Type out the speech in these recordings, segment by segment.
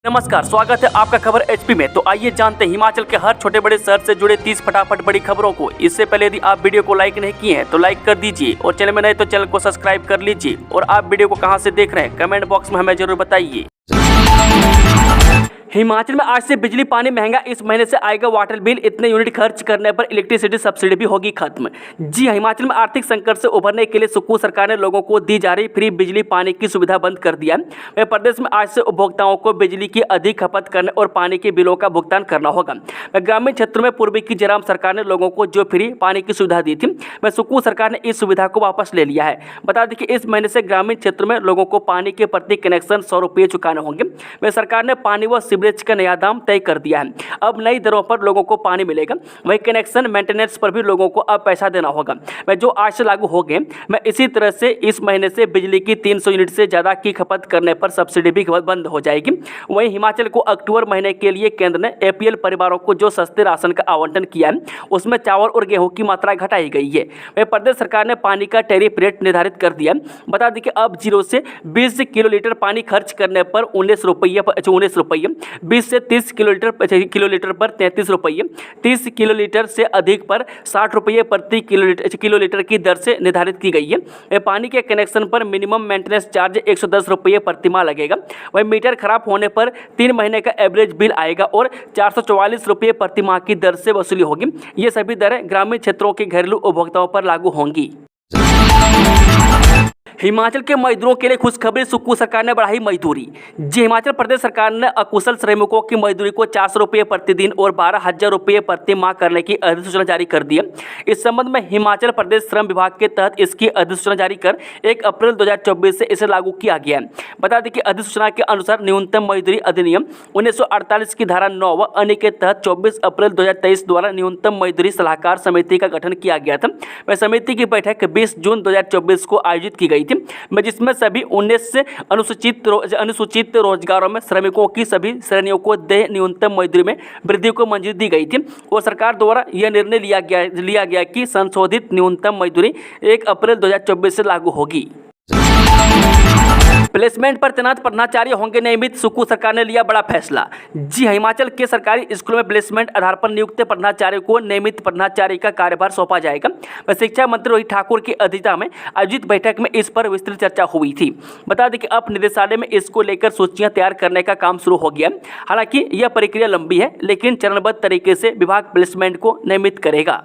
नमस्कार, स्वागत है आपका खबर एचपी में। तो आइए जानते हैं हिमाचल के हर छोटे बड़े शहर से जुड़े 30 फटाफट बड़ी खबरों को। इससे पहले यदि आप वीडियो को लाइक नहीं किए हैं तो लाइक कर दीजिए और चैनल में नए तो चैनल को सब्सक्राइब कर लीजिए। और आप वीडियो को कहां से देख रहे हैं कमेंट बॉक्स में हमें जरूर बताइए। हिमाचल में आज से बिजली पानी महंगा, इस महीने से आएगा वाटर बिल। इतने यूनिट खर्च करने पर इलेक्ट्रिसिटी सब्सिडी भी होगी खत्म। जी हाँ, हिमाचल में आर्थिक संकट से उभरने के लिए सुक्खू सरकार ने लोगों को दी जा रही फ्री बिजली पानी की सुविधा बंद कर दिया है। वह प्रदेश में आज से उपभोक्ताओं को बिजली की अधिक खपत करने और पानी के बिलों का भुगतान करना होगा। ग्रामीण क्षेत्रों में पूर्वी की जयराम सरकार ने लोगों को जो फ्री पानी की सुविधा दी थी, वह सुक्खू सरकार ने इस सुविधा को वापस ले लिया है। बता दें कि इस महीने से ग्रामीण क्षेत्रों में लोगों को पानी के प्रति कनेक्शन 100 रुपये चुकाने होंगे। वह सरकार ने पानी व सीवरेज का नया दाम तय कर दिया है। अब नई दरों पर लोगों को पानी मिलेगा। वहीं कनेक्शन मेंटेनेंस पर भी लोगों को अब पैसा देना होगा, वह जो आज से लागू हो गए। मैं इसी तरह से इस महीने से बिजली की 300 यूनिट से ज़्यादा की खपत करने पर सब्सिडी भी बंद हो जाएगी। वहीं हिमाचल को अक्टूबर महीने के लिए केंद्र ने एपीएल परिवारों को जो सस्ते राशन का आवंटन किया है, उसमें चावल और गेहूं की मात्रा घटाई गई है। वहीं प्रदेश सरकार ने पानी का टैरिफ रेट निर्धारित कर दिया। बता दें कि अब 0 से 20 किलो लीटर पानी खर्च करने पर 19 रुपये, 20 से 30 किलोलीटर पर 33 रुपये, 30 किलोलीटर से अधिक पर 60 रुपये प्रति किलोलीटर की दर से निर्धारित की गई है। पानी के कनेक्शन पर मिनिमम मेंटेनेंस चार्ज 110 रुपये प्रति माह लगेगा। वहीं मीटर खराब होने पर 3 महीने का एवरेज बिल आएगा और 444 रुपये प्रति माह की दर से वसूली होगी। ये सभी दरें ग्रामीण क्षेत्रों के घरेलू उपभोक्ताओं पर लागू होंगी। हिमाचल के मजदूरों के लिए खुशखबरी, सुक्खू सरकार ने बढ़ाई मजदूरी। जी, हिमाचल प्रदेश सरकार ने अकुशल श्रमिकों की मजदूरी को 400 रुपये प्रतिदिन और 12,000 रुपये प्रति माह करने की अधिसूचना जारी कर दी है। इस संबंध में हिमाचल प्रदेश श्रम विभाग के तहत इसकी अधिसूचना जारी कर 1 अप्रैल 2024 से इसे लागू किया गया है। बता दें कि अधिसूचना के अनुसार न्यूनतम मजदूरी अधिनियम 1948 की धारा 9 व अन्य के तहत 24 अप्रैल 2023 द्वारा न्यूनतम मजदूरी सलाहकार समिति का गठन किया गया था। वह समिति की बैठक 20 जून 2024 को आयोजित की गई जिसमें सभी 19 से अनुसूचित रोजगारों में श्रमिकों की सभी श्रेणियों को देय न्यूनतम मजदूरी में वृद्धि को मंजूरी दी गई थी। और सरकार द्वारा यह निर्णय लिया गया कि संशोधित न्यूनतम मजदूरी 1 अप्रैल 2024 से लागू होगी। प्लेसमेंट पर तैनात प्रधानाचार्य होंगे नियमित, सुक्खू सरकार ने लिया बड़ा फैसला। जी, हिमाचल के सरकारी स्कूलों में प्लेसमेंट आधार पर नियुक्त प्रधानाचार्य को नियमित प्रधानाचार्य का कार्यभार सौंपा जाएगा। वह शिक्षा मंत्री रोहित ठाकुर की अध्यक्षता में आयोजित बैठक में इस पर विस्तृत चर्चा हुई थी। बता दें कि अब निदेशालय में इसको लेकर सूचियां तैयार करने का काम शुरू हो गया। हालांकि यह प्रक्रिया लंबी है, लेकिन चरणबद्ध तरीके से विभाग प्लेसमेंट को नियमित करेगा।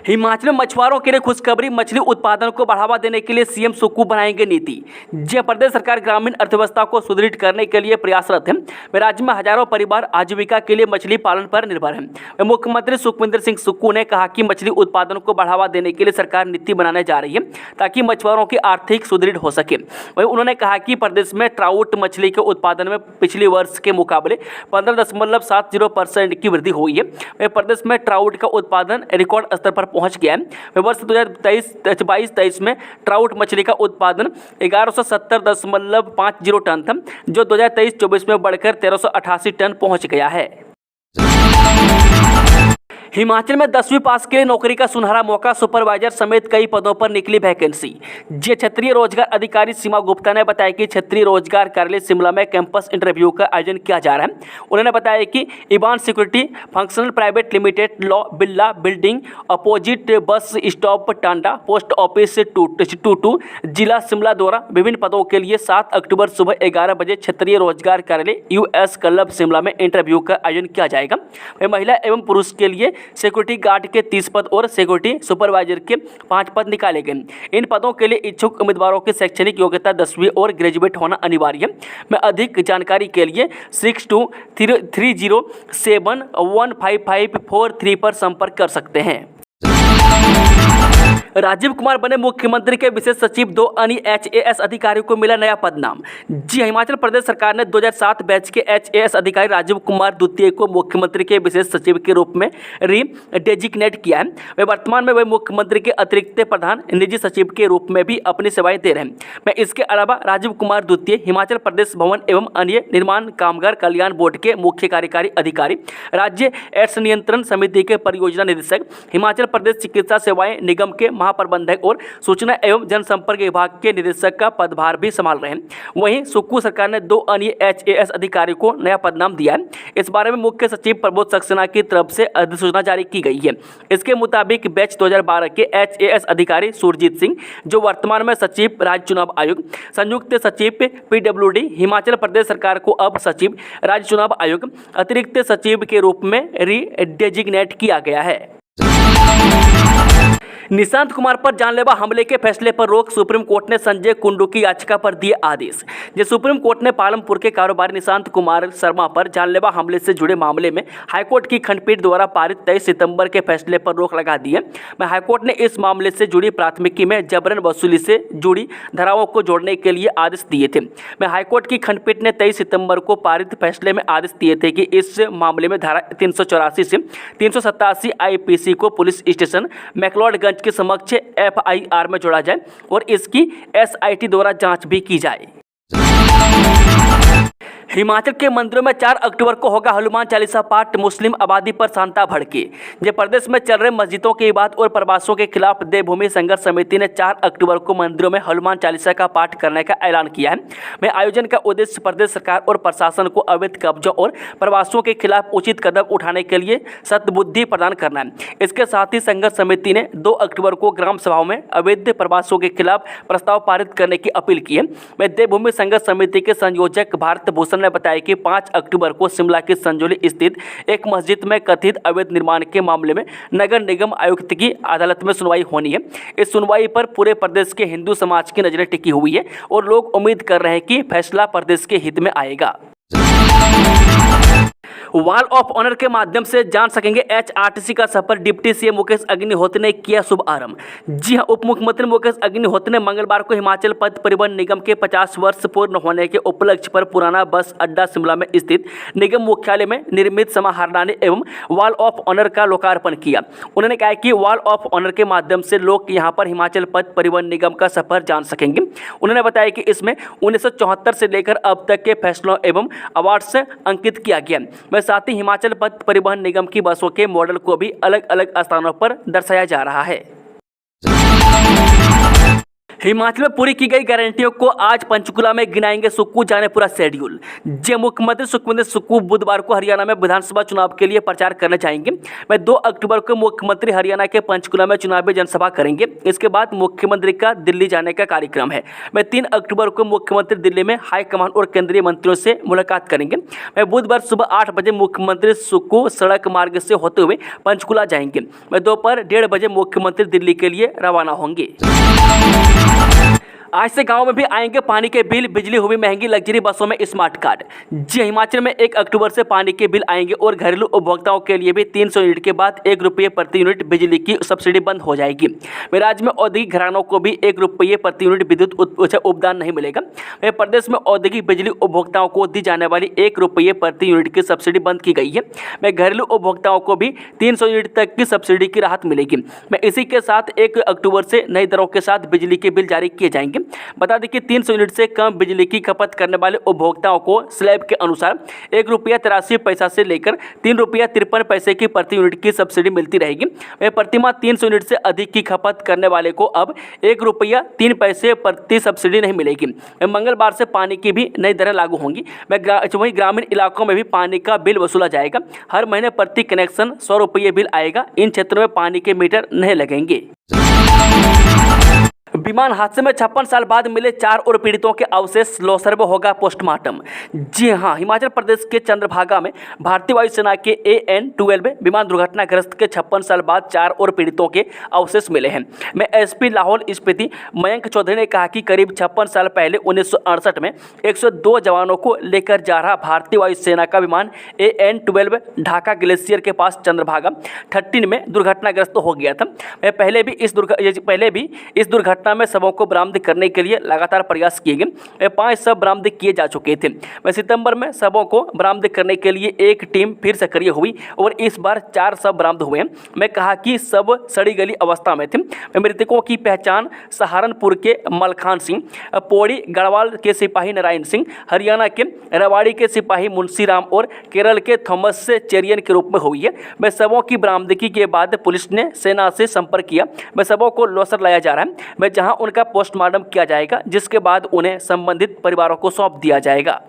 हिमाचल में मछुआरों के लिए खुशखबरी, मछली उत्पादन को बढ़ावा देने के लिए सीएम सुक्खू बनाएंगे नीति। जी, प्रदेश सरकार ग्रामीण अर्थव्यवस्था को सुदृढ़ करने के लिए प्रयासरत है। राज्य में हजारों परिवार आजीविका के लिए मछली पालन पर निर्भर है। मुख्यमंत्री सुखविंदर सिंह सुक्खू ने कहा कि मछली उत्पादन को बढ़ावा देने के लिए सरकार नीति बनाने जा रही है ताकि मछुआरों की आर्थिक सुदृढ़ हो सके। वहीं उन्होंने कहा कि प्रदेश में ट्राउट मछली के उत्पादन में पिछले वर्ष के मुकाबले 15.70% की वृद्धि हुई है। प्रदेश में ट्राउट का उत्पादन रिकॉर्ड स्तर पर पहुंच गया है। वर्ष 2022-23 में ट्राउट मछली का उत्पादन 1170.50 टन था, जो 2023-24 में बढ़कर 1388 टन पहुंच गया है। हिमाचल में 10वीं पास के लिए नौकरी का सुनहरा मौका, सुपरवाइजर समेत कई पदों पर निकली वैकेंसी। जे क्षेत्रीय रोजगार अधिकारी सीमा गुप्ता ने बताया कि क्षेत्रीय रोजगार कार्यालय शिमला में कैंपस इंटरव्यू का आयोजन किया जा रहा है। उन्होंने बताया कि इबान सिक्योरिटी फंक्शनल प्राइवेट लिमिटेड, लॉ बिल्ला building opposite bus stop Tanda, post office 22 जिला शिमला द्वारा विभिन्न पदों के लिए 7 अक्टूबर सुबह 11 बजे क्षेत्रीय रोजगार कार्यालय यूएस क्लब शिमला में इंटरव्यू का आयोजन किया जाएगा। महिला एवं पुरुष के लिए सिक्योरिटी गार्ड के 30 पद और सिक्योरिटी सुपरवाइजर के 5 पद निकाले गए। इन पदों के लिए इच्छुक उम्मीदवारों की शैक्षणिक योग्यता 10वीं और ग्रेजुएट होना अनिवार्य है। मैं अधिक जानकारी के लिए 6230715543 पर संपर्क कर सकते हैं। राजीव कुमार बने मुख्यमंत्री के विशेष सचिव, 2 अन्य एचएएस अधिकारियों को मिला नया पदनाम। जी, हिमाचल प्रदेश सरकार ने 2007 बैच के एचएएस अधिकारी राजीव कुमार द्वितीय को मुख्यमंत्री के विशेष सचिव के रूप में डेजिग्नेट किया है। वे वर्तमान में वे मुख्यमंत्री के अतिरिक्त प्रधान निजी सचिव के रूप में भी अपनी सेवाएं दे रहे हैं। मैं इसके अलावा राजीव कुमार द्वितीय हिमाचल प्रदेश भवन एवं अन्य निर्माण कामगार कल्याण बोर्ड के मुख्य कार्यकारी अधिकारी, राज्य एड्स नियंत्रण समिति के परियोजना निदेशक, हिमाचल प्रदेश चिकित्सा सेवाएं निगम के महाप्रबंधक और सूचना एवं जनसंपर्क विभाग के निदेशक का पदभार भी संभाल रहे हैं। वहीं सुक्कू सरकार ने 2 अन्य HAS अधिकारियों को नया पदनाम दिया है। इस बारे में मुख्य सचिव प्रबोध सक्सेना की तरफ से अधिसूचना जारी की गई है। इसके मुताबिक बैच 2012 के HAS अधिकारी सुरजीत सिंह, जो वर्तमान में सचिव राज्य चुनाव आयोग, संयुक्त सचिव PWD हिमाचल प्रदेश सरकार को अब सचिव राज्य चुनाव आयोग अतिरिक्त सचिव के रूप में रीडेजिग्नेट किया गया है। निशांत कुमार पर जानलेवा हमले के फैसले पर रोक, सुप्रीम कोर्ट ने संजय कुंडू की याचिका पर दिए आदेश। जो सुप्रीम कोर्ट ने पालमपुर के कारोबारी निशांत कुमार शर्मा पर जानलेवा हमले से जुड़े मामले में हाईकोर्ट की खंडपीठ द्वारा पारित 23 सितंबर के फैसले पर रोक लगा दी है। हाईकोर्ट ने इस मामले से जुड़ी प्राथमिकी में जबरन वसूली से जुड़ी धाराओं को जोड़ने के लिए आदेश दिए थे। हाईकोर्ट की खंडपीठ ने 23 सितंबर को पारित फैसले में आदेश दिए थे कि इस मामले में धारा 384 से 387 IPC को पुलिस स्टेशन मैक्लोडगंज के समक्ष FIR में जोड़ा जाए और इसकी SIT द्वारा जांच भी की जाए। हिमाचल के मंदिरों में 4 अक्टूबर को होगा हनुमान चालीसा पाठ, मुस्लिम आबादी पर शांता भड़की। जो प्रदेश में चल रहे मस्जिदों के विवाद और प्रवासों के खिलाफ देवभूमि संघर्ष समिति ने 4 अक्टूबर को मंदिरों में हनुमान चालीसा का पाठ करने का ऐलान किया है। आयोजन का उद्देश्य प्रदेश सरकार और प्रशासन को अवैध कब्जों और प्रवासों के खिलाफ उचित कदम उठाने के लिए सद्बुद्धि प्रदान करना है। इसके साथ ही संघर्ष समिति ने 2 अक्टूबर को ग्राम सभाओं में अवैध प्रवासों के खिलाफ प्रस्ताव पारित करने की अपील की है। देवभूमि संघर्ष समिति के संयोजक भारत भूषण ने बताया कि 5 अक्टूबर को शिमला के संजौली स्थित एक मस्जिद में कथित अवैध निर्माण के मामले में नगर निगम आयुक्त की अदालत में सुनवाई होनी है। इस सुनवाई पर पूरे प्रदेश के हिंदू समाज की नजरें टिकी हुई है और लोग उम्मीद कर रहे हैं कि फैसला प्रदेश के हित में आएगा। वॉल ऑफ ऑनर के माध्यम से जान सकेंगे HRTC का सफर, डिप्टी CM मुकेश अग्निहोत्री ने किया शुभारंभ। जी हां, उप मुख्यमंत्री मुकेश अग्निहोत्री ने मंगलवार को हिमाचल पथ परिवहन निगम के 50 वर्ष पूर्ण होने के उपलक्ष्य पर पुराना बस अड्डा शिमला में स्थित निगम मुख्यालय में निर्मित समाहरणालय एवं वॉल ऑफ ऑनर का लोकार्पण किया। उन्होंने कहा कि वॉल ऑफ ऑनर के माध्यम से लोग यहां पर हिमाचल पथ परिवहन निगम का सफर जान सकेंगे। उन्होंने बताया कि इसमें 1974 से लेकर अब तक के फैसलों एवं अवार्ड से अंकित किया गया। साथ ही हिमाचल पथ परिवहन निगम की बसों के मॉडल को भी अलग अलग स्थानों पर दर्शाया जा रहा है। हिमाचल में पूरी की गई गारंटियों को आज पंचकुला में गिनाएंगे सुक्कू, जाने पूरा शेड्यूल। जे मुख्यमंत्री सुखविंदर सुक्कू बुधवार को हरियाणा में विधानसभा चुनाव के लिए प्रचार करने जाएंगे। 2 अक्टूबर को मुख्यमंत्री हरियाणा के पंचकुला में चुनावी जनसभा करेंगे। इसके बाद मुख्यमंत्री का दिल्ली जाने का कार्यक्रम है। 3 अक्टूबर को मुख्यमंत्री दिल्ली में हाईकमान और केंद्रीय मंत्रियों से मुलाकात करेंगे। बुधवार सुबह 8 बजे मुख्यमंत्री सुक्कू सड़क मार्ग से होते हुए पंचकुला जाएंगे। दोपहर 1:30 बजे मुख्यमंत्री दिल्ली के लिए रवाना होंगे। आज से गांव में भी आएंगे पानी के बिल, बिजली हुई महंगी, लग्जरी बसों में स्मार्ट कार्ड। जी, हिमाचल में 1 अक्टूबर से पानी के बिल आएंगे और घरेलू उपभोक्ताओं के लिए भी 300 यूनिट के बाद 1 रुपये प्रति यूनिट बिजली की सब्सिडी बंद हो जाएगी। राज्य में औद्योगिक घरानों को भी 1 रुपये प्रति यूनिट विद्युत उपदान नहीं मिलेगा। प्रदेश में औद्योगिक बिजली उपभोक्ताओं को दी जाने वाली 1 रुपये प्रति यूनिट की सब्सिडी बंद की गई है। घरेलू उपभोक्ताओं को भी 300 यूनिट तक की सब्सिडी की राहत मिलेगी। इसी के साथ 1 अक्टूबर से नई दरों के साथ बिजली के बिल जारी किए जाएंगे। बता दें कि 300 यूनिट से कम बिजली की खपत करने वाले उपभोक्ताओं को स्लैब के अनुसार 1 रुपया 83 पैसा से लेकर 3 रुपया 53 पैसे की प्रति यूनिट की सब्सिडी मिलती रहेगी। प्रतिमाह 300 यूनिट से अधिक की खपत करने वाले को अब 1 रुपया 3 पैसे प्रति सब्सिडी नहीं मिलेगी। मंगलवार से पानी की भी नई दरें लागू होंगी। वहीं ग्रामीण इलाकों में भी पानी का बिल वसूला जाएगा। हर महीने प्रति कनेक्शन 100 रुपये बिल आएगा। इन क्षेत्रों में पानी के मीटर नहीं लगेंगे। विमान हादसे में 56 साल बाद मिले 4 और पीड़ितों के अवशेष, लोसर्ब होगा पोस्टमार्टम। जी हां, हिमाचल प्रदेश के चंद्रभागा में भारतीय वायुसेना के AN-12 विमान दुर्घटनाग्रस्त के 56 साल बाद 4 और पीड़ितों के अवशेष मिले हैं। SP लाहौल स्पीति मयंक चौधरी ने कहा कि करीब 56 साल पहले 1968 में 102 जवानों को लेकर जा रहा भारतीय वायुसेना का विमान AN-12 ढाका ग्लेशियर के पास चंद्रभागा 13 में दुर्घटनाग्रस्त हो गया था। पहले भी इस दुर्घटना घटना में शवों को बरामद करने के लिए लगातार प्रयास किए गए। 5 शव बरामद किए जा चुके थे। सितंबर में शवों को बरामद करने के लिए एक टीम फिर सक्रिय हुई और इस बार 4 शव बरामद हुए हैं। मैं कहा कि सब सड़ी गली अवस्था में थे। मृतकों की पहचान सहारनपुर के मलखान सिंह, पौड़ी गढ़वाल के सिपाही नारायण सिंह, हरियाणा के रेवाड़ी के सिपाही मुंशीराम और केरल के थॉमस चेरियन के रूप में हुई है। मैं शवों की बरामदगी के बाद पुलिस ने सेना से संपर्क किया। मैं शवों को लोसर लाया जा रहा है, मैं जहां उनका पोस्टमार्टम किया जाएगा, जिसके बाद उन्हें संबंधित परिवारों को सौंप दिया जाएगा।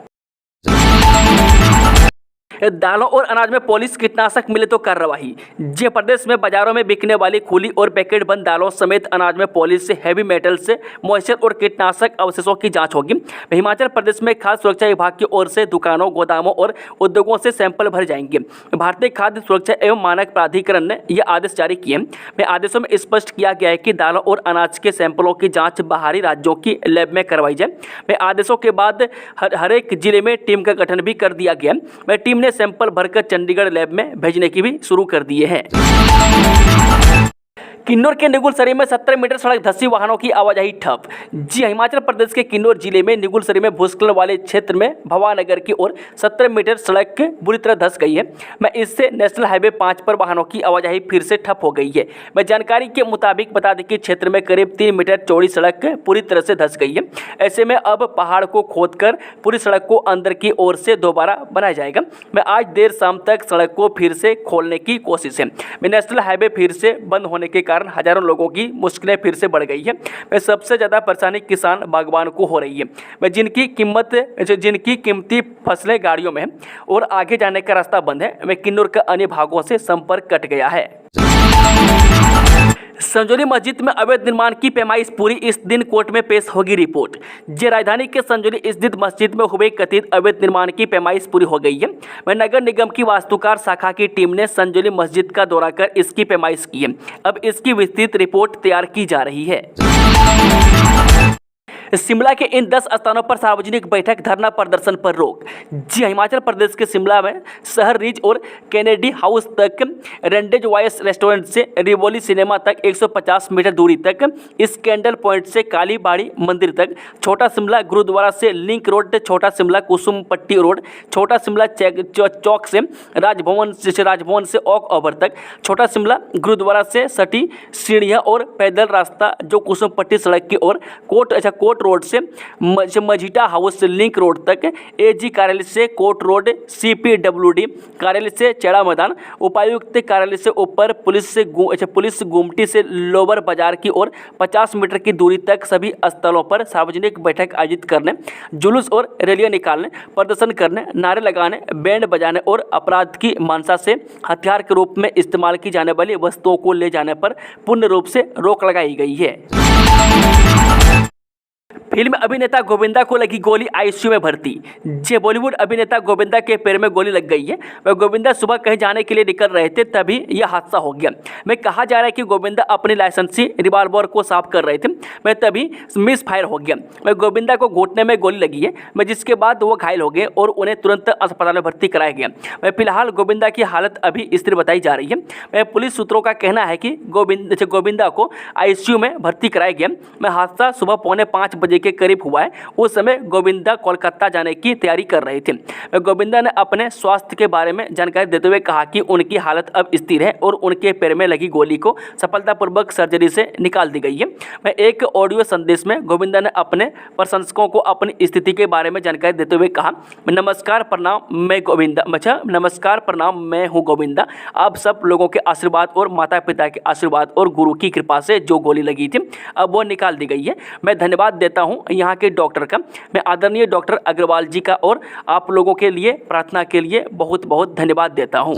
दालों और अनाज में पॉलिश कीटनाशक मिले तो कार्रवाई। जी, प्रदेश में बाजारों में बिकने वाली खुली और पैकेट बंद दालों समेत अनाज में पॉलिश से हैवी मेटल से मॉइस्चर और कीटनाशक अवशेषों की जांच होगी। हिमाचल प्रदेश में खाद्य सुरक्षा विभाग की ओर से दुकानों, गोदामों और उद्योगों से सैंपल भरे जाएंगे। भारतीय खाद्य सुरक्षा एवं मानक प्राधिकरण ने यह आदेश जारी किए हैं। आदेशों में स्पष्ट किया गया है कि दालों और अनाज के सैंपलों की जाँच बाहरी राज्यों की लैब में करवाई जाए। आदेशों के बाद हर एक जिले में टीम का गठन भी कर दिया गया। टीम ने सैंपल भरकर चंडीगढ़ लैब में भेजने की भी शुरू कर दिए हैं। किन्नौर के निगुलसरी में 17 मीटर सड़क धंसी, वाहनों की आवाजाही ठप। जी, हिमाचल प्रदेश के किन्नौर जिले में निगुलसरी में भूस्खलन वाले क्षेत्र में भवानगर की ओर 17 मीटर सड़क बुरी तरह धंस गई है। मैं इससे नेशनल हाईवे 5 पर वाहनों की आवाजाही फिर से ठप हो गई है। मैं जानकारी के मुताबिक बता दें कि क्षेत्र में करीब 3 मीटर चौड़ी सड़क पूरी तरह से धंस गई है। ऐसे में अब पहाड़ को खोदकर पूरी सड़क को अंदर की ओर से दोबारा बनाया जाएगा। मैं आज देर शाम तक सड़क को फिर से खोलने की कोशिश है। मैं नेशनल हाईवे फिर से बंद होने के कारण हजारों लोगों की मुश्किलें फिर से बढ़ गई है। मैं सबसे ज़्यादा परेशानी किसान बागवान को हो रही है। मैं जिनकी कीमती फसलें गाड़ियों में और आगे जाने का रास्ता बंद है। मैं किन्नौर के अन्य भागों से संपर्क कट गया है। संजौली मस्जिद में अवैध निर्माण की पैमाइश पूरी, इस दिन कोर्ट में पेश होगी रिपोर्ट। जे राजधानी के संजौली स्थित मस्जिद में हुए कथित अवैध निर्माण की पैमाइश पूरी हो गई है। वह नगर निगम की वास्तुकार शाखा की टीम ने संजौली मस्जिद का दौरा कर इसकी पैमाइश की है। अब इसकी विस्तृत रिपोर्ट तैयार की जा रही है। शिमला के इन 10 स्थानों पर सार्वजनिक बैठक, धरना प्रदर्शन पर रोक। जी, हिमाचल प्रदेश के शिमला में शहर रिज और कैनेडी हाउस तक, रेंडेज वॉयस रेस्टोरेंट से रिवोली सिनेमा तक 150 मीटर दूरी तक, स्कैंडल पॉइंट से कालीबाड़ी मंदिर तक, छोटा शिमला गुरुद्वारा से लिंक रोड, छोटा शिमला कुसुम पट्टी रोड, छोटा शिमला चौक से राजभवन से ओक ओवर तक, छोटा शिमला गुरुद्वारा से सटी सीढ़ियाँ और पैदल रास्ता जो कुसुम पट्टी सड़क की ओर, कोट रोड से मझीटा हाउस लिंक रोड तक, एजी कार्यालय से कोट रोड, CPWD कार्यालय से चेड़ा मैदान, उपायुक्त कार्यालय से ऊपर, पुलिस गुमटी से लोअर बाजार की ओर 50 मीटर की दूरी तक सभी स्थलों पर सार्वजनिक बैठक आयोजित करने, जुलूस और रैलियां निकालने, प्रदर्शन करने, नारे लगाने, बैंड बजाने और अपराध की मंशा से हथियार के रूप में इस्तेमाल की जाने वाली वस्तुओं को ले जाने पर पूर्ण रूप से रोक लगाई गई है। फिल्म अभिनेता गोविंदा को लगी गोली, आईसीयू में भर्ती। जी, बॉलीवुड अभिनेता गोविंदा के पैर में गोली लग गई है। वह गोविंदा सुबह कहीं जाने के लिए निकल रहे थे, तभी यह हादसा हो गया। मैं कहा जा रहा है कि गोविंदा अपनी लाइसेंसी रिवॉल्वर को साफ कर रहे थे, मैं तभी मिस फायर हो गया। मैं गोविंदा को घुटने में गोली लगी है, मैं जिसके बाद वो घायल हो गए और उन्हें तुरंत अस्पताल में भर्ती कराया गया। मैं फिलहाल गोविंदा की हालत अभी स्थिर बताई जा रही है। मैं पुलिस सूत्रों का कहना है कि गोविंदा को आईसीयू में भर्ती कराया गया। मैं हादसा सुबह 4:45 बजे के करीब हुआ है। उस समय गोविंदा कोलकाता जाने की तैयारी कर रहे थे। गोविंदा ने अपने स्वास्थ्य के बारे में जानकारी देते हुए कहा कि उनकी हालत अब स्थिर है और उनके पैर में लगी गोली को सफलतापूर्वक सर्जरी से निकाल दी गई है। मैं एक ऑडियो संदेश में गोविंदा ने अपने प्रशंसकों को अपनी स्थिति के बारे में जानकारी देते हुए कहा, नमस्कार प्रणाम, मैं हूँ गोविंदा। आप सब लोगों के आशीर्वाद और माता पिता के आशीर्वाद और गुरु की कृपा से जो गोली लगी थी अब वो निकाल दी गई है। मैं धन्यवाद देता हूँ यहाँ के डॉक्टर का। मैं आदरणीय डॉक्टर अग्रवाल जी का और आप लोगों के लिए प्रार्थना के लिए बहुत बहुत धन्यवाद देता हूँ।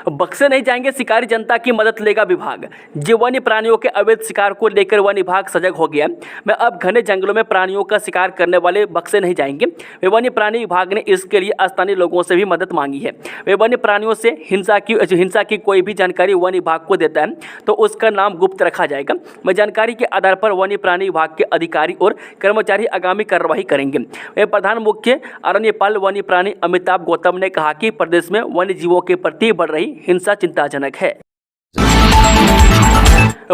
बक्से नहीं जाएंगे शिकारी, जनता की मदद लेगा विभाग। जी, वन्य प्राणियों के अवैध शिकार को लेकर वन विभाग सजग हो गया। मैं अब घने जंगलों में प्राणियों का शिकार करने वाले बक्से नहीं जाएंगे। वन्य प्राणी विभाग ने इसके लिए स्थानीय लोगों से भी मदद मांगी है। वे वन्य प्राणियों से हिंसा की कोई भी जानकारी वन विभाग को देता है तो उसका नाम गुप्त रखा जाएगा। मैं जानकारी के आधार पर वन्य प्राणी विभाग के अधिकारी और कर्मचारी आगामी कार्रवाई करेंगे। वे प्रधान मुख्य अरण्यपाल वन्य प्राणी अमिताभ गौतम ने कहा कि प्रदेश में वन्य जीवों के प्रति बढ़ रही हिंसा चिंताजनक है।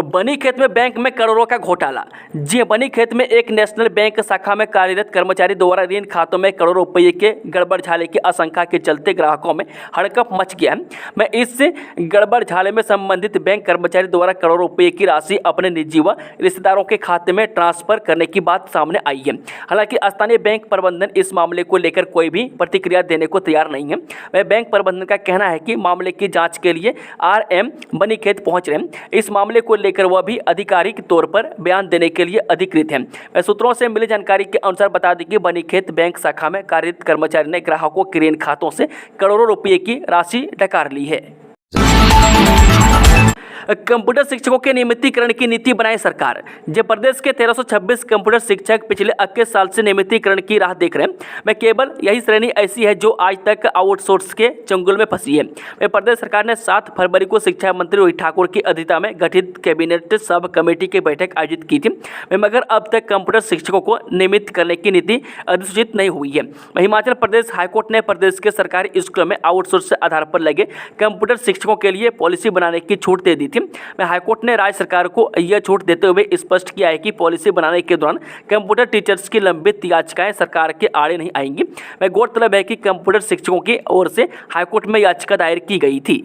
बनीखेत में बैंक में करोड़ों का घोटाला। जी, बनीखेत में एक नेशनल बैंक शाखा में कार्यरत कर्मचारी द्वारा ऋण खातों में करोड़ों रुपये के गड़बड़झाले की आशंका के चलते ग्राहकों में हड़कंप मच गया है। मैं इस गड़बड़झाले में संबंधित बैंक कर्मचारी द्वारा करोड़ों रुपये की राशि अपने निजी व रिश्तेदारों के खाते में ट्रांसफर करने की बात सामने आई है। हालांकि स्थानीय बैंक प्रबंधन इस मामले को लेकर कोई भी प्रतिक्रिया देने को तैयार नहीं है। वह बैंक प्रबंधन का कहना है कि मामले की जाँच के लिए RM बनीखेत पहुँच रहे हैं। इस मामले को लेकर वह भी आधिकारिक तौर पर बयान देने के लिए अधिकृत है। सूत्रों से मिली जानकारी के अनुसार बता दें कि बनीखेत बैंक शाखा में कार्यरत कर्मचारी ने ग्राहकों के ऋण खातों से करोड़ों रुपए की राशि डकार ली है। कंप्यूटर शिक्षकों के नियमितीकरण की नीति बनाए सरकार। जब प्रदेश के 1326 कंप्यूटर शिक्षक पिछले 21 साल से नियमितीकरण की राह देख रहे हैं। मैं केवल यही श्रेणी ऐसी है जो आज तक आउटसोर्स के चंगुल में फंसी है। मैं प्रदेश सरकार ने 7 फरवरी को शिक्षा मंत्री रोहित ठाकुर की अध्यक्षता में गठित कैबिनेट सब कमेटी की बैठक आयोजित की थी। मगर अब तक कंप्यूटर शिक्षकों को नियमित करने की नीति अधिसूचित नहीं हुई है। हिमाचल प्रदेश हाईकोर्ट ने प्रदेश के सरकारी स्कूलों में आउटसोर्स आधार पर लगे कंप्यूटर शिक्षकों के लिए पॉलिसी बनाने की छूट दे दी थी। हाईकोर्ट ने राज्य सरकार को यह छूट देते हुए स्पष्ट किया है कि पॉलिसी बनाने के दौरान कंप्यूटर टीचर्स की लंबित याचिकाएं सरकार के आड़े नहीं आएंगी। गौरतलब है कि कंप्यूटर शिक्षकों की ओर से हाईकोर्ट में याचिका दायर की गई थी।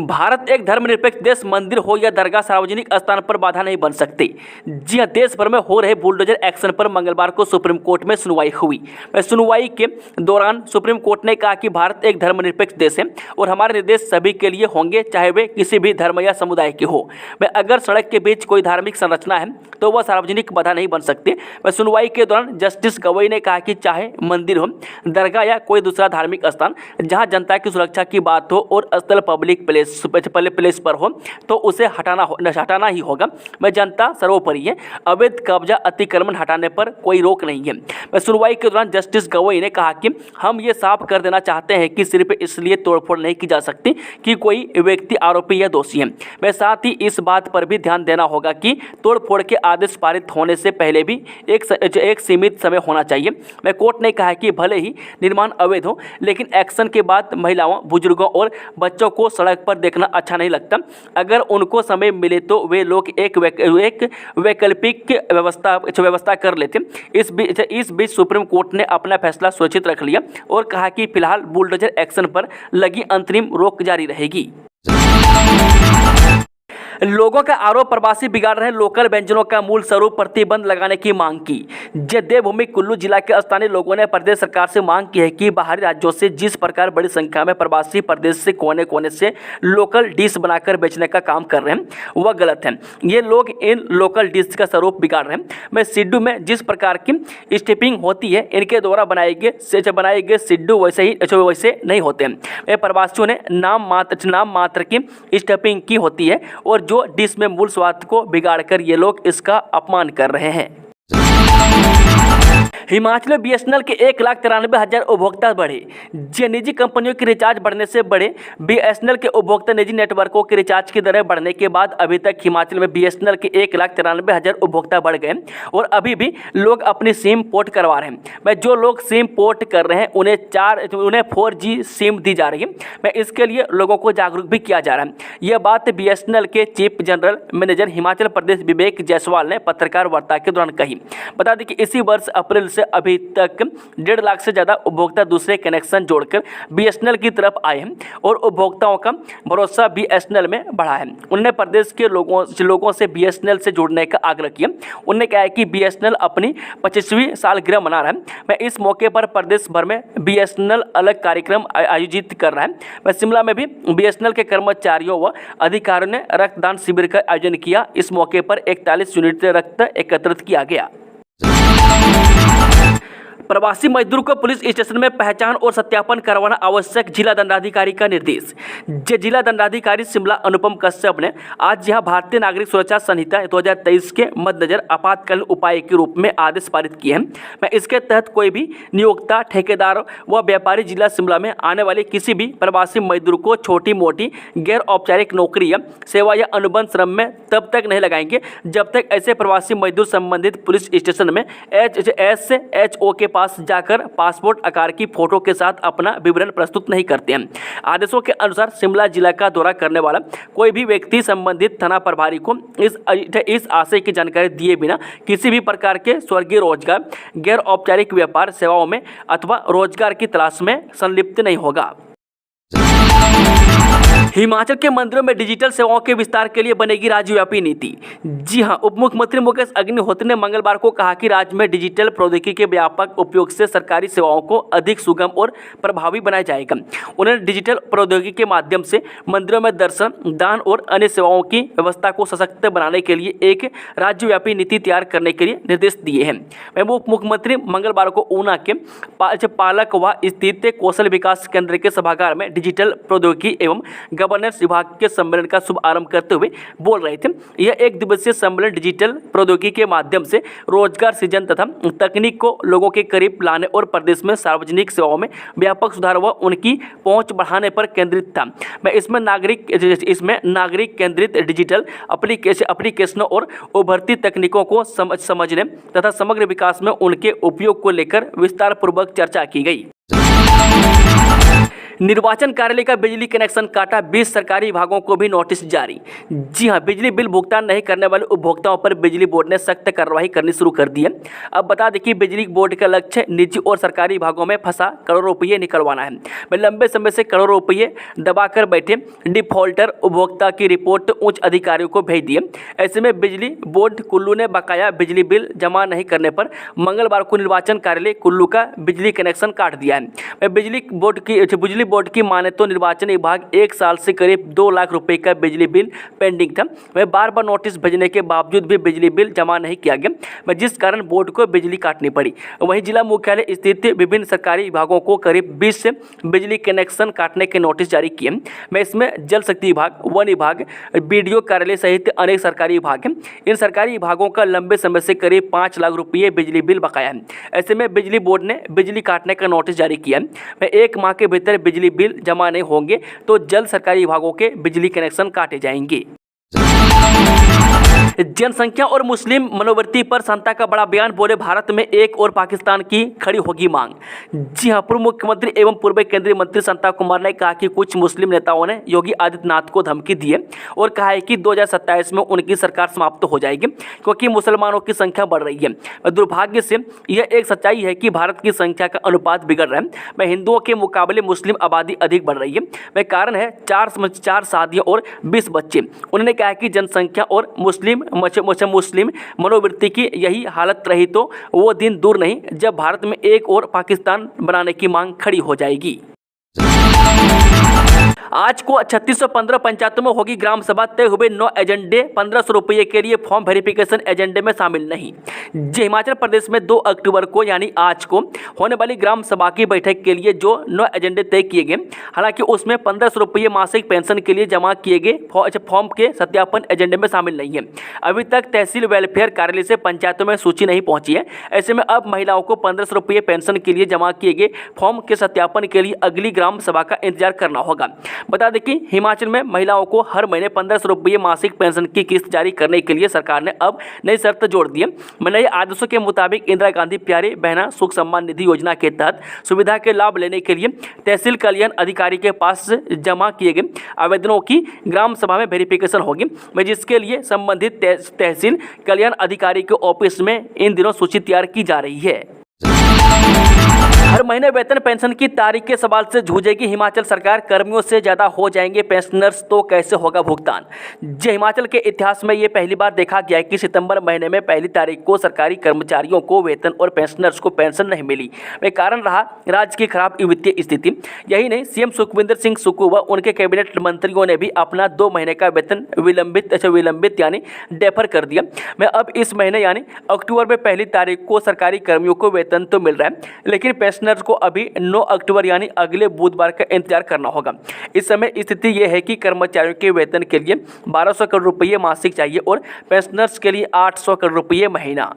भारत एक धर्मनिरपेक्ष देश, मंदिर हो या दरगाह सार्वजनिक स्थान पर बाधा नहीं बन सकती। जी हां, देश भर में हो रहे बुलडोजर एक्शन पर मंगलवार को सुप्रीम कोर्ट में सुनवाई हुई। सुनवाई के दौरान सुप्रीम कोर्ट ने कहा कि भारत एक धर्मनिरपेक्ष देश है और हमारे निर्देश सभी के लिए होंगे, चाहे वे किसी भी धर्म या समुदाय के हो। अगर सड़क के बीच कोई धार्मिक संरचना है तो वह सार्वजनिक बाधा नहीं बन सकती। सुनवाई के दौरान जस्टिस गवई ने कहा कि चाहे मंदिर हो, दरगाह या कोई दूसरा धार्मिक स्थान जहां जनता की सुरक्षा की बात हो और स्थल पब्लिक प्लेस पर हो तो उसे हटाना ही होगा। जनता सर्वोपरि है। अवैध कब्जा अतिक्रमण हटाने पर कोई रोक नहीं है। सुनवाई के दौरान जस्टिस गवई ने कहा कि हम ये साफ कर देना चाहते हैं कि सिर्फ इसलिए तोड़फोड़ नहीं की जा सकती कि कोई व्यक्ति आरोपी या दोषी है। साथ ही इस बात पर भी ध्यान देना होगा कि तोड़फोड़ के आदेश पारित होने से पहले भी एक सीमित समय होना चाहिए। कोर्ट ने कहा कि भले ही निर्माण अवैध हो, लेकिन एक्शन के बाद महिलाओं, बुजुर्गों और बच्चों को सड़क पर देखना अच्छा नहीं लगता। अगर उनको समय मिले तो वे लोग एक वैकल्पिक व्यवस्था कर लेते। इस बीच सुप्रीम कोर्ट ने अपना फैसला सुरक्षित रख लिया और कहा कि फिलहाल बुलडोजर एक्शन पर लगी अंतरिम रोक जारी रहेगी। लोगों का आरोप प्रवासी बिगाड़ रहे लोकल व्यंजनों का मूल स्वरूप प्रतिबंध लगाने की मांग की। देवभूमि कुल्लू जिला के स्थानीय लोगों ने प्रदेश सरकार से मांग की है कि बाहरी राज्यों से जिस प्रकार बड़ी संख्या में प्रवासी प्रदेश से कोने कोने से लोकल डिश बनाकर बेचने का काम कर रहे हैं वह गलत है। ये लोग इन लोकल डिश का स्वरूप बिगाड़ रहे हैं। सिड्डू में जिस प्रकार की स्टेपिंग होती है, इनके द्वारा बनाए गए सिड्डू वैसे नहीं होते हैं। प्रवासियों ने नाम मात्र की स्टेपिंग की होती है और जो डिश में मूल स्वाद को बिगाड़कर ये लोग इसका अपमान कर रहे हैं। हिमाचल में BSNL के 1,93,000 उपभोक्ता बढ़े। निजी कंपनियों के रिचार्ज बढ़ने से बढ़े BSNL के उपभोक्ता निजी नेटवर्कों के रिचार्ज की दरें बढ़ने के बाद अभी तक हिमाचल में BSNL के 1,93,000 उपभोक्ता बढ़ गए और अभी भी लोग अपनी सिम पोर्ट करवा रहे हैं। जो लोग सिम पोर्ट कर रहे हैं उन्हें 4G सिम दी जा रही है। इसके लिए लोगों को जागरूक भी किया जा रहा है। यह बात BSNL के chief general manager Himachal Pradesh विवेक जायसवाल ने पत्रकार वार्ता के दौरान कही। बता दें कि इसी वर्ष अप्रैल से अभी तक 1.5 लाख से ज़्यादा उपभोक्ता दूसरे कनेक्शन जोड़कर BSNL की तरफ आए हैं और उपभोक्ताओं का भरोसा BSNL में बढ़ा है। उन्होंने प्रदेश के लोगों से BSNL से जुड़ने का आग्रह किया। उन्होंने कहा कि BSNL अपनी 25वीं सालगिरह मना रहा है। इस मौके पर प्रदेश भर में BSNL अलग कार्यक्रम आयोजित कर रहा है। शिमला में भी BSNL के कर्मचारियों व अधिकारियों ने रक्तदान शिविर का आयोजन किया। इस मौके पर 41 यूनिट रक्त एकत्रित किया गया। प्रवासी मजदूर को पुलिस स्टेशन में पहचान और सत्यापन करवाना आवश्यक, जिला दंडाधिकारी का निर्देश। जिला दंडाधिकारी शिमला अनुपम कश्यप ने आज यहां भारतीय नागरिक सुरक्षा संहिता 2023 के मद्देनजर आपातकालीन उपाय के रूप में आदेश पारित किए हैं। इसके तहत कोई भी नियोक्ता, ठेकेदार व व्यापारी जिला शिमला में आने वाले किसी भी प्रवासी मजदूर को छोटी मोटी गैर औपचारिक नौकरी या सेवा या अनुबंध श्रम में तब तक नहीं लगाएंगे जब तक ऐसे प्रवासी मजदूर संबंधित पुलिस स्टेशन में SHO के पास जाकर पासपोर्ट आकार की फोटो के साथ अपना विवरण प्रस्तुत नहीं करते हैं। आदेशों के अनुसार शिमला जिला का दौरा करने वाला कोई भी व्यक्ति संबंधित थाना प्रभारी को इस आशय की जानकारी दिए बिना किसी भी प्रकार के स्वर्गीय रोजगार, गैर औपचारिक व्यापार सेवाओं में अथवा रोजगार की तलाश में संलिप्त नहीं होगा। हिमाचल के मंदिरों में डिजिटल सेवाओं के विस्तार के लिए बनेगी राज्यव्यापी नीति। जी हां, उप मुख्यमंत्री मुकेश अग्निहोत्री ने मंगलवार को कहा कि राज्य में डिजिटल प्रौद्योगिकी के व्यापक उपयोग से सरकारी सेवाओं को अधिक सुगम और प्रभावी बनाया जाएगा। उन्होंने डिजिटल प्रौद्योगिकी के माध्यम से मंदिरों में दर्शन, दान और अन्य सेवाओं की व्यवस्था को सशक्त बनाने के लिए एक राज्यव्यापी नीति तैयार करने के लिए निर्देश दिए हैं। वहीं उप मुख्यमंत्री मंगलवार को ऊना के पालकवा स्थित कौशल विकास केंद्र के सभागार में डिजिटल प्रौद्योगिकी एवं गवर्नेंस विभाग के सम्मेलन का शुभारंभ करते हुए बोल रहे थे। यह एक दिवसीय सम्मेलन डिजिटल प्रौद्योगिकी के माध्यम से रोजगार सृजन तथा तकनीक को लोगों के करीब लाने और प्रदेश में सार्वजनिक सेवाओं में व्यापक सुधार व उनकी पहुंच बढ़ाने पर केंद्रित था। इसमें नागरिक केंद्रित डिजिटल एप्लीकेशनों और उभरती तकनीकों को समझने तथा समग्र विकास में उनके उपयोग को लेकर विस्तार पूर्वक चर्चा की गई। निर्वाचन कार्यालय का बिजली कनेक्शन काटा, 20 सरकारी विभागों को भी नोटिस जारी। जी हां, बिजली बिल भुगतान नहीं करने वाले उपभोक्ताओं पर बिजली बोर्ड ने सख्त कार्रवाई करनी शुरू कर दी है। अब बता दें कि बिजली बोर्ड का लक्ष्य निजी और सरकारी विभागों में फंसा करोड़ों रुपये निकलवाना है। वे लंबे समय से करोड़ों रुपये दबाकर बैठे डिफॉल्टर उपभोक्ता की रिपोर्ट उच्च अधिकारियों को भेज दी है। ऐसे में बिजली बोर्ड कुल्लू ने बकाया बिजली बिल जमा नहीं करने पर मंगलवार को निर्वाचन कार्यालय कुल्लू का बिजली कनेक्शन काट दिया है। बिजली बोर्ड की माने तो निर्वाचन विभाग 1 साल से करीब 2 लाख रुपए का बिजली बिल पेंडिंग था। वह बार बार नोटिस भेजने के बावजूद भी बिजली बिल जमा नहीं किया गया, जिस कारण बोर्ड को बिजली काटनी पड़ी। वहीं जिला मुख्यालय स्थित विभिन्न सरकारी विभागों को करीब 20 से बिजली कनेक्शन काटने के नोटिस जारी किए। इसमें जल शक्ति विभाग, वन विभाग, बीडीओ कार्यालय सहित अनेक सरकारी विभाग हैं। इन सरकारी विभागों का लंबे समय से करीब 5 लाख रुपये बिजली बिल बकाया है। ऐसे में बिजली बोर्ड ने बिजली काटने का नोटिस जारी किया। 1 माह के भीतर बिजली बिल जमा नहीं होंगे तो जल्द सरकारी विभागों के बिजली कनेक्शन काटे जाएंगे। जनसंख्या और मुस्लिम मनोवृत्ति पर संता का बड़ा बयान, बोले भारत में एक और पाकिस्तान की खड़ी होगी मांग। जी हां, पूर्व मुख्यमंत्री एवं पूर्व केंद्रीय मंत्री संता कुमार ने कहा कि कुछ मुस्लिम नेताओं ने योगी आदित्यनाथ को धमकी दी है और कहा है कि 2027 में उनकी सरकार समाप्त हो जाएगी क्योंकि मुसलमानों की संख्या बढ़ रही है। दुर्भाग्य से यह एक सच्चाई है कि भारत की संख्या का अनुपात बिगड़ रहा है। वह हिंदुओं के मुकाबले मुस्लिम आबादी अधिक बढ़ रही है। वह कारण है 4 शादियाँ और 20 बच्चे। उन्होंने कहा कि जनसंख्या और मुस्लिम मनोवृत्ति की यही हालत रही तो वो दिन दूर नहीं जब भारत में एक और पाकिस्तान बनाने की मांग खड़ी हो जाएगी। आज को 3615 पंचायतों में होगी ग्राम सभा, तय हुए 9 एजेंडे, 1500 रुपये के लिए फॉर्म वेरिफिकेशन एजेंडे में शामिल नहीं। जी, हिमाचल प्रदेश में 2 अक्टूबर को यानी आज को होने वाली ग्राम सभा की बैठक के लिए जो 9 एजेंडे तय किए गए, हालांकि उसमें 1500 रुपये मासिक पेंशन के लिए जमा किए गए फॉर्म के सत्यापन एजेंडे में शामिल नहीं है। अभी तक तहसील वेलफेयर कार्यालय से पंचायतों में सूची नहीं पहुंची है। ऐसे में अब महिलाओं को 1500 रुपये पेंशन के लिए जमा किए गए फॉर्म के सत्यापन के लिए अगली ग्राम सभा का इंतजार करना होगा। बता दें कि हिमाचल में महिलाओं को हर महीने 1500 रुपये मासिक पेंशन की किस्त जारी करने के लिए सरकार ने अब नई शर्त जोड़ दी है। नए आदेशों के मुताबिक इंदिरा गांधी प्यारी बहना सुख सम्मान निधि योजना के तहत सुविधा के लाभ लेने के लिए तहसील कल्याण अधिकारी के पास जमा किए गए आवेदनों की ग्राम सभा में वेरिफिकेशन होगी, जिसके लिए संबंधित तहसील कल्याण अधिकारी के ऑफिस में इन दिनों सूची तैयार की जा रही है। हर महीने वेतन पेंशन की तारीख के सवाल से जूझेगी हिमाचल सरकार, कर्मियों से ज़्यादा हो जाएंगे पेंशनर्स तो कैसे होगा भुगतान। जी, हिमाचल के इतिहास में ये पहली बार देखा गया है कि सितंबर महीने में पहली तारीख को सरकारी कर्मचारियों को वेतन और पेंशनर्स को पेंशन नहीं मिली। वे कारण रहा राज्य की खराब वित्तीय स्थिति। यही नहीं, सीएम सुखविंदर सिंह सुक्खू व उनके कैबिनेट मंत्रियों ने भी अपना 2 महीने का वेतन विलंबित यानी डेफर कर दिया। मैं अब इस महीने यानी अक्टूबर में पहली तारीख को सरकारी कर्मियों को वेतन तो मिल रहा है, लेकिन पेंशनर्स को अभी 9 अक्टूबर यानी अगले बुधवार का इंतजार करना होगा। इस समय स्थिति यह है कि कर्मचारियों के वेतन के लिए 1200 करोड़ रुपये मासिक चाहिए और पेंशनर्स के लिए 800 करोड़ रुपये महीना।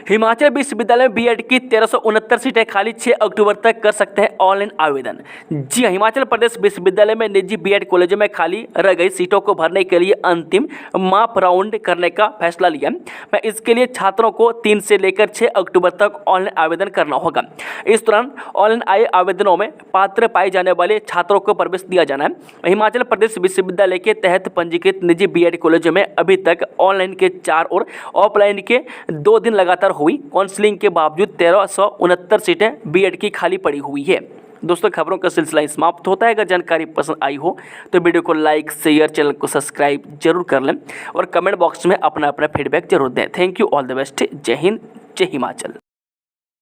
हिमाचल विश्वविद्यालय में बीएड की 1369 सीटें खाली, 6 अक्टूबर तक कर सकते हैं ऑनलाइन आवेदन। जी हाँ, हिमाचल प्रदेश विश्वविद्यालय में निजी बीएड कॉलेजों में खाली रह गई सीटों को भरने के लिए अंतिम माप राउंड करने का फैसला लिया। मैं इसके लिए छात्रों को 3 से लेकर 6 अक्टूबर तक ऑनलाइन आवेदन करना होगा। इस दौरान ऑनलाइन आए आवेदनों में पात्र पाए जाने वाले छात्रों को प्रवेश दिया जाना है। हिमाचल प्रदेश विश्वविद्यालय के तहत पंजीकृत निजी बीएड कॉलेजों में अभी तक ऑनलाइन के 4 और ऑफलाइन के 2 दिन लगातार हुई काउंसलिंग के बावजूद 1369 सीटें बीएड की खाली पड़ी हुई है। दोस्तों, खबरों का सिलसिला समाप्त होता है। अगर जानकारी पसंद आई हो तो वीडियो को लाइक, शेयर, चैनल को सब्सक्राइब जरूर कर लें और कमेंट बॉक्स में अपना फीडबैक जरूर दें। Thank you, all the best. जय हिंद, जय हिमाचल।